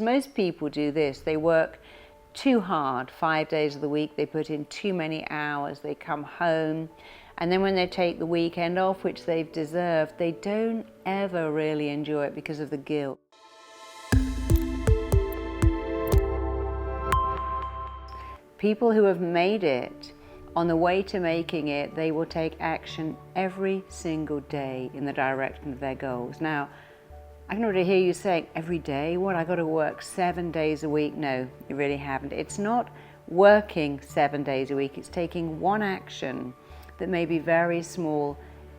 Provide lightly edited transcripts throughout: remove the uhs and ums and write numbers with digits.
Most people do this. They work too hard 5 days of the week. They put in too many hours. They come home, and then when they take the weekend off, which they've deserved, they don't ever really enjoy it because of the guilt. People who have made it, on the way to making it, they will take action every single day in the direction of their goals. Now, I can already hear you saying, every day? What, I got to work 7 days a week? No, you really haven't. It's not working 7 days a week. It's taking one action that may be very small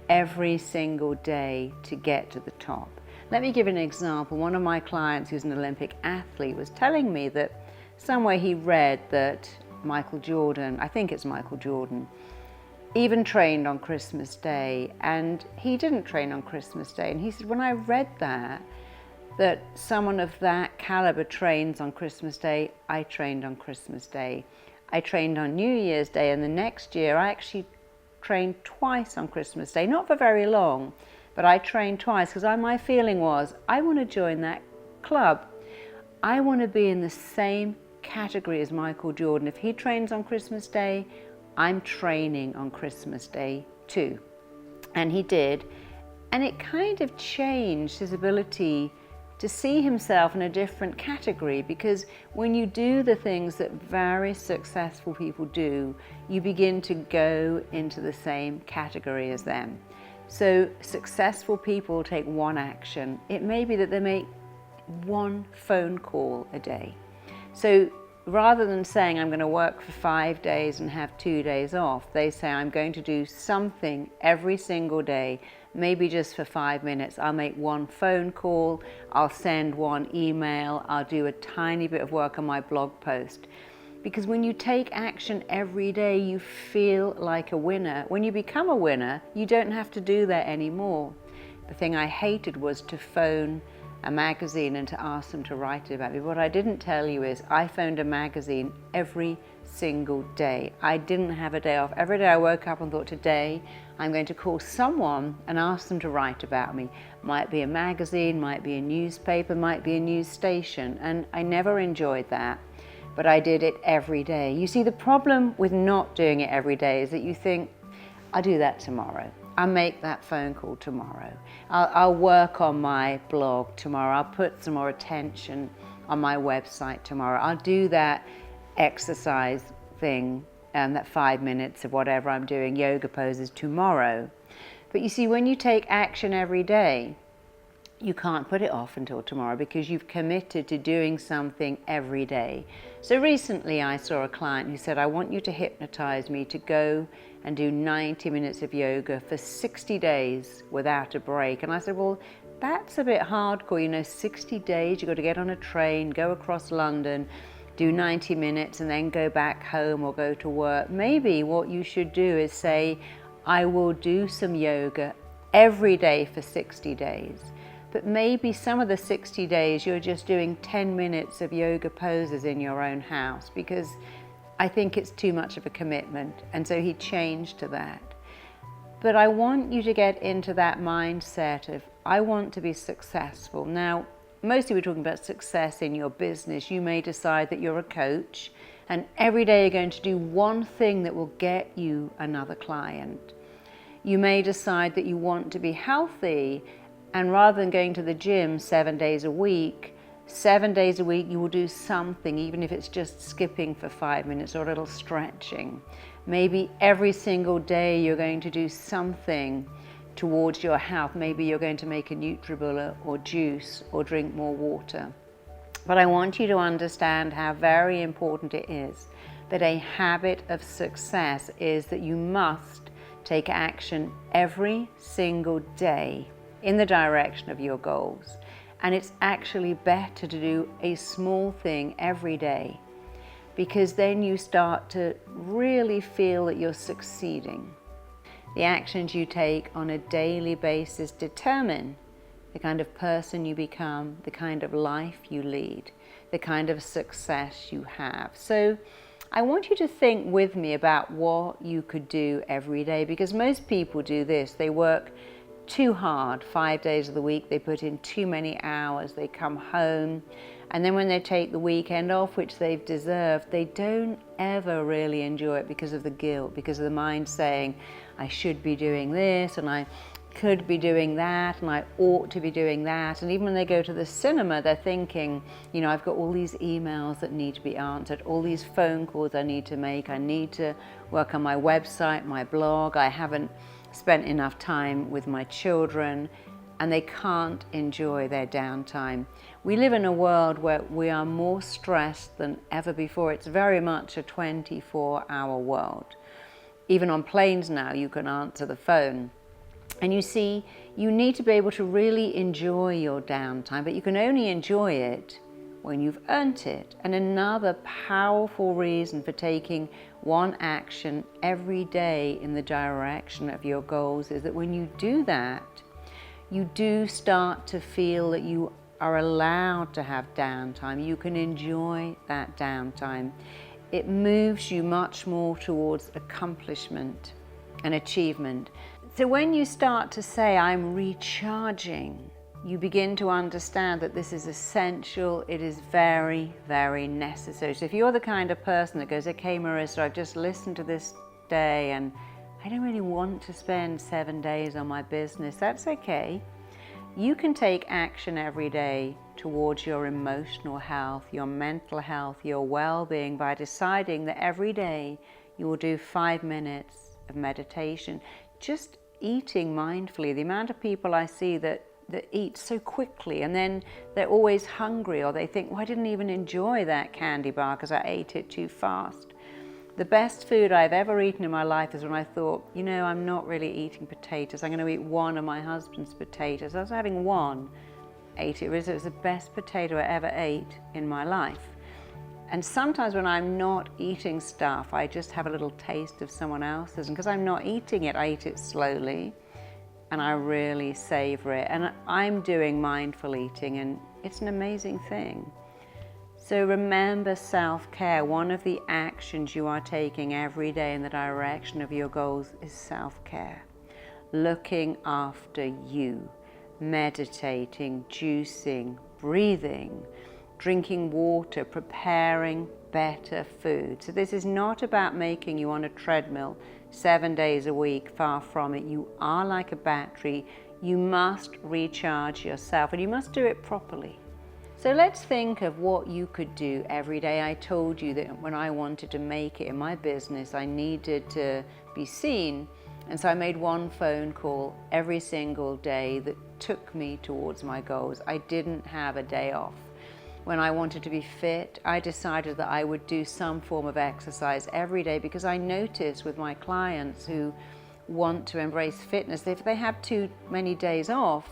every single day to get to the top. Let me give an example. One of my clients, who's an Olympic athlete, was telling me that somewhere he read that Michael Jordan, I think it's Michael Jordan, even trained on Christmas Day, and he didn't train on Christmas Day. And he said, when I read that someone of that caliber trains on Christmas Day, I trained on Christmas Day. I trained on New Year's Day, and the next year I actually trained twice on Christmas Day, not for very long, but I trained twice because my feeling was, I want to join that club. I want to be in the same category as Michael Jordan. If he trains on Christmas Day, I'm training on Christmas Day too. And he did. And it kind of changed his ability to see himself in a different category, because when you do the things that very successful people do, you begin to go into the same category as them. So successful people take one action. It may be that they make one phone call a day. So rather than saying, I'm going to work for 5 days and have 2 days off, they say, I'm going to do something every single day, maybe just for 5 minutes. I'll make one phone call, I'll send one email, I'll do a tiny bit of work on my blog post. Because when you take action every day, you feel like a winner. When you become a winner, you don't have to do that anymore. The thing I hated was to phone a magazine and to ask them to write about me. What I didn't tell you is I phoned a magazine every single day. I didn't have a day off. Every day I woke up and thought, today I'm going to call someone and ask them to write about me. Might be a magazine, might be a newspaper, might be a news station, and I never enjoyed that, but I did it every day. You see, the problem with not doing it every day is that you think, I'll do that tomorrow. I'll make that phone call tomorrow. I'll work on my blog tomorrow. I'll put some more attention on my website tomorrow. I'll do that exercise thing, that 5 minutes of whatever I'm doing, yoga poses, tomorrow. But you see, when you take action every day, you can't put it off until tomorrow because you've committed to doing something every day. So recently I saw a client who said, I want you to hypnotize me to go and do 90 minutes of yoga for 60 days without a break. And I said, well, that's a bit hardcore, 60 days, you've got to get on a train, go across London, do 90 minutes and then go back home or go to work. Maybe what you should do is say, I will do some yoga every day for 60 days. But maybe some of the 60 days you're just doing 10 minutes of yoga poses in your own house, because I think it's too much of a commitment. And so he changed to that. But I want you to get into that mindset of, I want to be successful. Now, mostly we're talking about success in your business. You may decide that you're a coach and every day you're going to do one thing that will get you another client. You may decide that you want to be healthy, and rather than going to the gym 7 days a week, 7 days a week you will do something, even if it's just skipping for 5 minutes or a little stretching. Maybe every single day you're going to do something towards your health. Maybe you're going to make a NutriBullet or juice or drink more water. But I want you to understand how very important it is that a habit of success is that you must take action every single day in the direction of your goals. And it's actually better to do a small thing every day, because then you start to really feel that you're succeeding. The actions you take on a daily basis determine the kind of person you become, the kind of life you lead, the kind of success you have. So I want you to think with me about what you could do every day, because most people do this. They work too hard 5 days of the week. They put in too many hours. They come home And then when they take the weekend off, which they've deserved, they don't ever really enjoy it because of the guilt, because of the mind saying, I should be doing this, and I could be doing that, and I ought to be doing that. And even when they go to the cinema, they're thinking, you know, I've got all these emails that need to be answered, all these phone calls I need to make, I need to work on my website, my blog, I haven't spent enough time with my children, and they can't enjoy their downtime. We live in a world where we are more stressed than ever before. It's very much a 24-hour world. Even on planes now, you can answer the phone. And you see, you need to be able to really enjoy your downtime, but you can only enjoy it when you've earned it. And another powerful reason for taking one action every day in the direction of your goals is that when you do that, you do start to feel that you are allowed to have downtime. You can enjoy that downtime. It moves you much more towards accomplishment and achievement. So when you start to say, I'm recharging, you begin to understand that this is essential. It is very, very necessary. So if you're the kind of person that goes, okay, Marisa, I've just listened to this day and I don't really want to spend 7 days on my business, that's okay. You can take action every day towards your emotional health, your mental health, your well-being by deciding that every day you will do 5 minutes of meditation. Just eating mindfully. The amount of people I see that eat so quickly and then they're always hungry, or they think, well, I didn't even enjoy that candy bar because I ate it too fast. The best food I've ever eaten in my life is when I thought, you know, I'm not really eating potatoes. I'm going to eat one of my husband's potatoes. I was having one, ate it. It was the best potato I ever ate in my life. And sometimes when I'm not eating stuff, I just have a little taste of someone else's. And because I'm not eating it, I eat it slowly and I really savor it. And I'm doing mindful eating and it's an amazing thing. So remember self-care. One of the actions you are taking every day in the direction of your goals is self-care. Looking after you, meditating, juicing, breathing, drinking water, preparing better food. So this is not about making you on a treadmill 7 days a week, far from it. You are like a battery. You must recharge yourself and you must do it properly. So let's think of what you could do every day. I told you that when I wanted to make it in my business, I needed to be seen. And so I made one phone call every single day that took me towards my goals. I didn't have a day off. When I wanted to be fit, I decided that I would do some form of exercise every day because I noticed with my clients who want to embrace fitness, that if they have too many days off,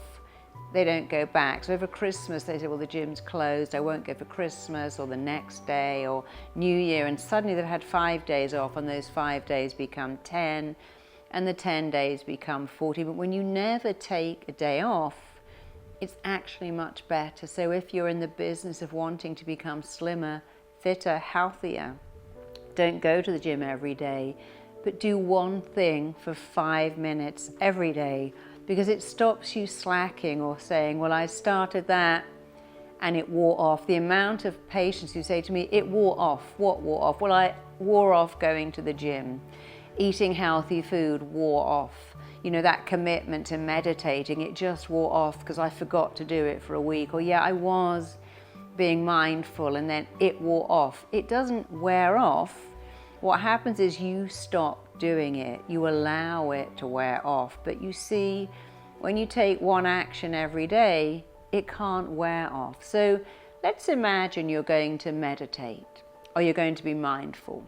they don't go back. So over Christmas, they say, well, the gym's closed, I won't go for Christmas, or the next day, or New Year, and suddenly they've had 5 days off, and those 5 days become 10, and the 10 days become 40. But when you never take a day off, it's actually much better. So if you're in the business of wanting to become slimmer, fitter, healthier, don't go to the gym every day, but do one thing for 5 minutes every day, because it stops you slacking or saying, well, I started that and it wore off. The amount of patients who say to me, it wore off. What wore off? Well, I wore off going to the gym. Eating healthy food wore off. You know, that commitment to meditating, it just wore off because I forgot to do it for a week. Or yeah, I was being mindful and then it wore off. It doesn't wear off. What happens is you stop doing it, you allow it to wear off. But you see, when you take one action every day, it can't wear off. So let's imagine you're going to meditate or you're going to be mindful.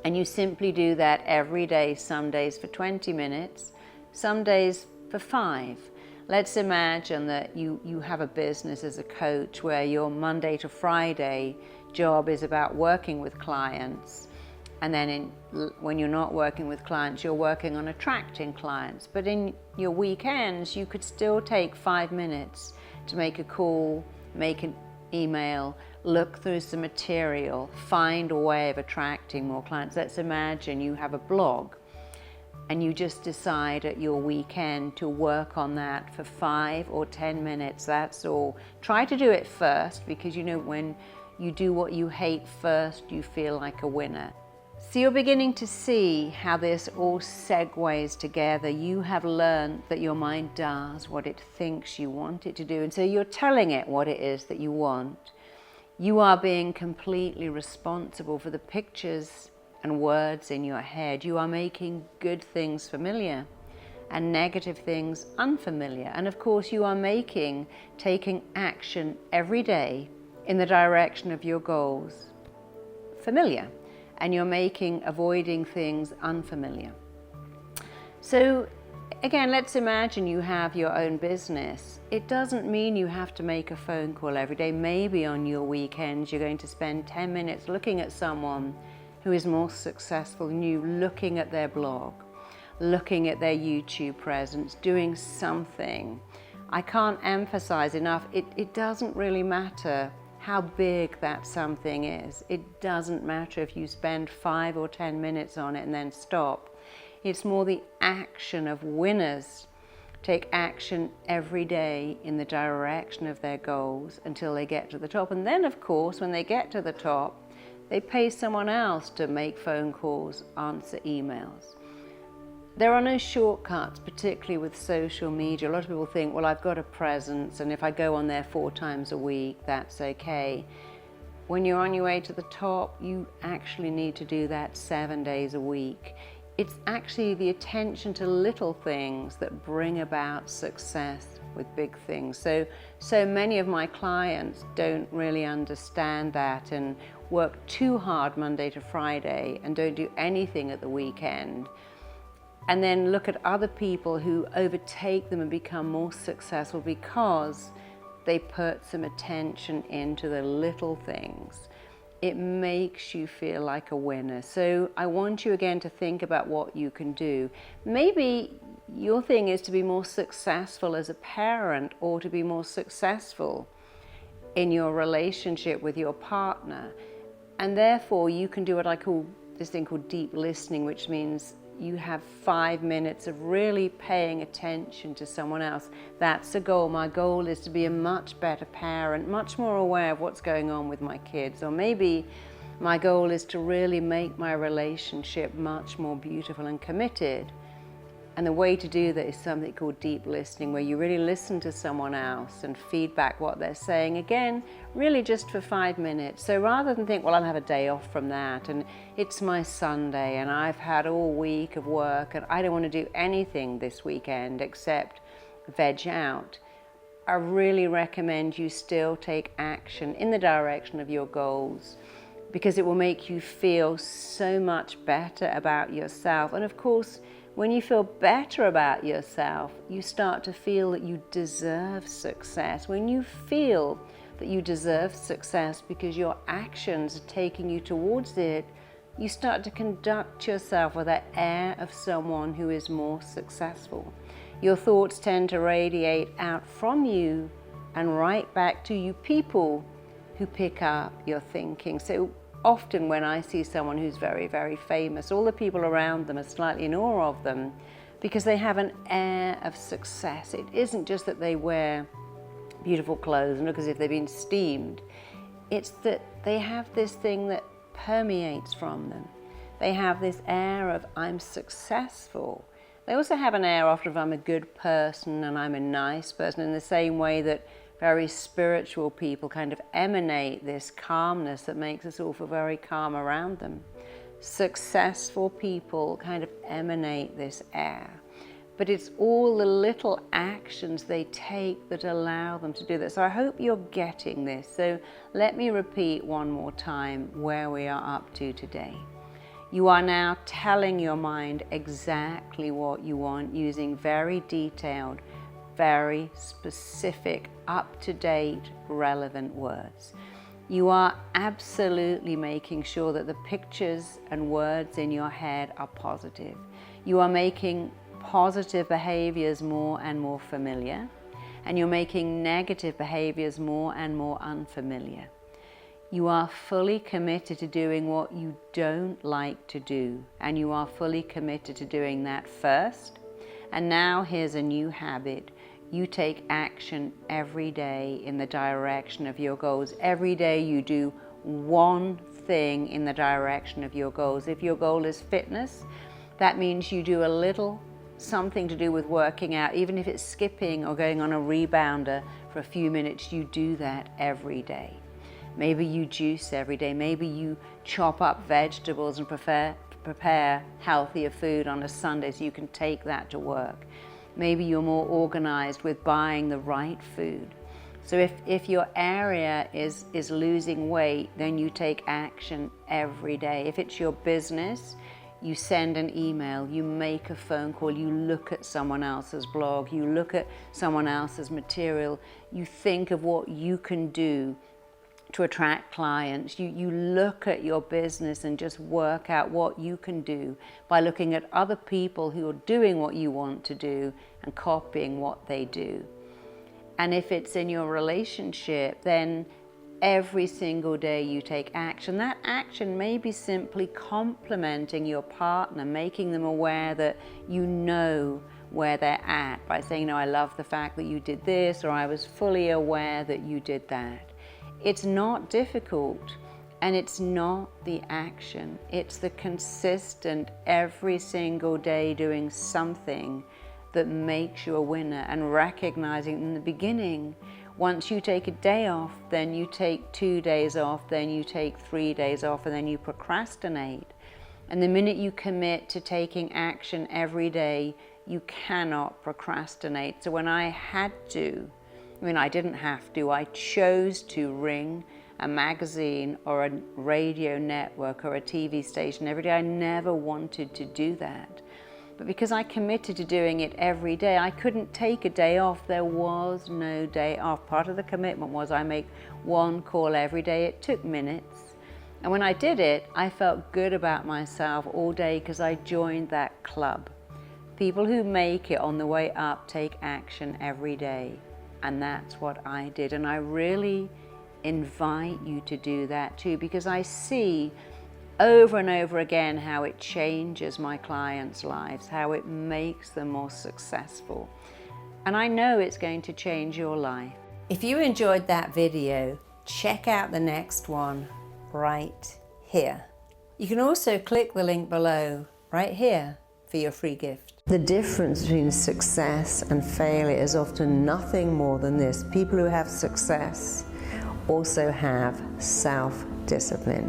And you simply do that every day, some days for 20 minutes, some days for 5. Let's imagine that you have a business as a coach where your Monday to Friday job is about working with clients. And then when you're not working with clients, you're working on attracting clients. But in your weekends, you could still take 5 minutes to make a call, make an email, look through some material, find a way of attracting more clients. Let's imagine you have a blog and you just decide at your weekend to work on that for 5 or 10 minutes, that's all. Try to do it first, because when you do what you hate first, you feel like a winner. So you're beginning to see how this all segues together. You have learned that your mind does what it thinks you want it to do, and so you're telling it what it is that you want. You are being completely responsible for the pictures and words in your head. You are making good things familiar and negative things unfamiliar. And of course, you are taking action every day in the direction of your goals familiar. And you're avoiding things unfamiliar. So again, let's imagine you have your own business. It doesn't mean you have to make a phone call every day. Maybe on your weekends, you're going to spend 10 minutes looking at someone who is more successful than you, looking at their blog, looking at their YouTube presence, doing something. I can't emphasize enough, it doesn't really matter how big that something is. It doesn't matter if you spend 5 or 10 minutes on it and then stop. It's more the action of winners. Take action every day in the direction of their goals until they get to the top. And then, of course, when they get to the top, they pay someone else to make phone calls, answer emails. There are no shortcuts, particularly with social media. A lot of people think, well, I've got a presence, and if I go on there 4 times a week, that's okay. When you're on your way to the top, you actually need to do that 7 days a week. It's actually the attention to little things that bring about success with big things. So many of my clients don't really understand that and work too hard Monday to Friday and don't do anything at the weekend. And then look at other people who overtake them and become more successful because they put some attention into the little things. It makes you feel like a winner. So I want you again to think about what you can do. Maybe your thing is to be more successful as a parent, or to be more successful in your relationship with your partner. And therefore you can do what I call this thing called deep listening, which means you have 5 minutes of really paying attention to someone else. That's a goal. My goal is to be a much better parent, much more aware of what's going on with my kids. Or maybe my goal is to really make my relationship much more beautiful and committed. And the way to do that is something called deep listening, where you really listen to someone else and feedback what they're saying. Again, really just for 5 minutes. So rather than think, well, I'll have a day off from that, and it's my Sunday, and I've had all week of work, and I don't want to do anything this weekend except veg out, I really recommend you still take action in the direction of your goals, because it will make you feel so much better about yourself. And of course, when you feel better about yourself, you start to feel that you deserve success. When you feel that you deserve success because your actions are taking you towards it, you start to conduct yourself with that air of someone who is more successful. Your thoughts tend to radiate out from you and right back to you people who pick up your thinking. So often when I see someone who's very, very famous, all the people around them are slightly in awe of them because they have an air of success. It isn't just that they wear beautiful clothes and look as if they've been steamed. It's that they have this thing that permeates from them. They have this air of, I'm successful. They also have an air often of, I'm a good person and I'm a nice person, in the same way that very spiritual people kind of emanate this calmness that makes us all feel very calm around them. Successful people kind of emanate this air. But it's all the little actions they take that allow them to do that. So I hope you're getting this. So let me repeat one more time where we are up to today. You are now telling your mind exactly what you want using very detailed, very specific, up-to-date, relevant words. You are absolutely making sure that the pictures and words in your head are positive. You are making positive behaviors more and more familiar, and you're making negative behaviors more and more unfamiliar. You are fully committed to doing what you don't like to do, and you are fully committed to doing that first. And now here's a new habit. You take action every day in the direction of your goals. Every day you do one thing in the direction of your goals. If your goal is fitness, that means you do a little something to do with working out. Even if it's skipping or going on a rebounder for a few minutes, you do that every day. Maybe you juice every day. Maybe you chop up vegetables and prepare healthier food on a Sunday so you can take that to work. Maybe you're more organized with buying the right food. So if your area is losing weight, then you take action every day. If it's your business, you send an email, you make a phone call, you look at someone else's blog, you look at someone else's material, you think of what you can do to attract clients. You look at your business and just work out what you can do by looking at other people who are doing what you want to do and copying what they do. And if it's in your relationship, then every single day you take action. That action may be simply complimenting your partner, making them aware that you know where they're at by saying, I love the fact that you did this, or I was fully aware that you did that. It's not difficult, and it's not the action. It's the consistent, every single day doing something that makes you a winner, and recognizing in the beginning, once you take a day off, then you take 2 days off, then you take 3 days off, and then you procrastinate. And the minute you commit to taking action every day, you cannot procrastinate. So when I had to, I didn't have to, I chose to ring a magazine or a radio network or a TV station every day. I never wanted to do that. But because I committed to doing it every day, I couldn't take a day off. There was no day off. Part of the commitment was I make one call every day. It took minutes. And when I did it, I felt good about myself all day because I joined that club. People who make it on the way up take action every day. And that's what I did. And I really invite you to do that too, because I see over and over again how it changes my clients' lives, how it makes them more successful. And I know it's going to change your life. If you enjoyed that video, check out the next one right here. You can also click the link below right here for your free gift. The difference between success and failure is often nothing more than this. People who have success also have self-discipline.